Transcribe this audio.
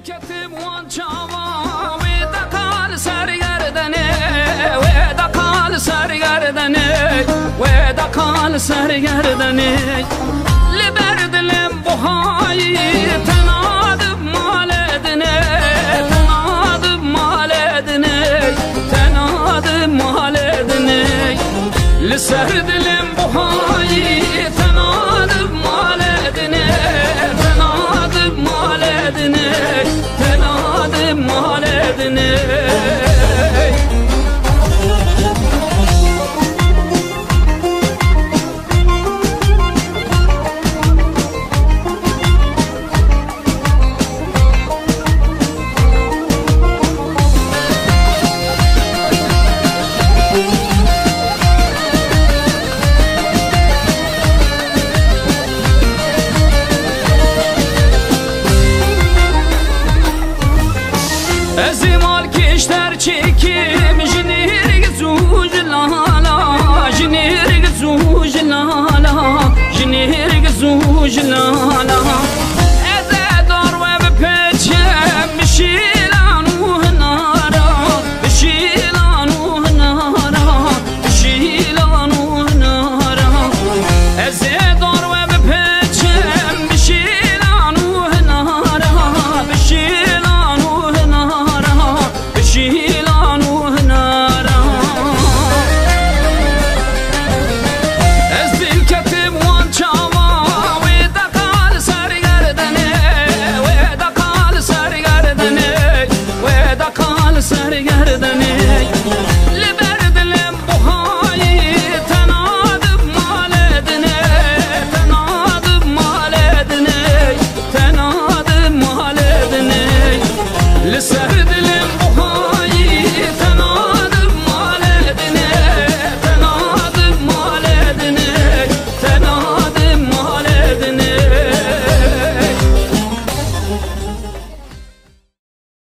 الكتب والجوا ويدا قال سرقردني ويدا قال سرقردني ويدا قال سرقردني لبرد لمبهاي تنادب مالدني تنادب مالدني تنادب مالدني لسرد لمبهاي تنادب مالدني تنادب مالدني تنادب مالدني Ezimal kişler çekim Jinir gzuj lala Jinir gzuj lala Jinir gzuj lala Eze dar ve bepeçem Şilanu hnara Şilanu hnara Şilanu hnara Eze dar ve bepeçem Şilanu hnara Şilanu شيلانو هنارا ازدي الكتب والجوا ويدا قال سرقردني ويدا قال سرقردني ويدا قال سرقردني لبرد لمبهاي تنادب مالدني تنادب مالدني تنادب مالدني لسه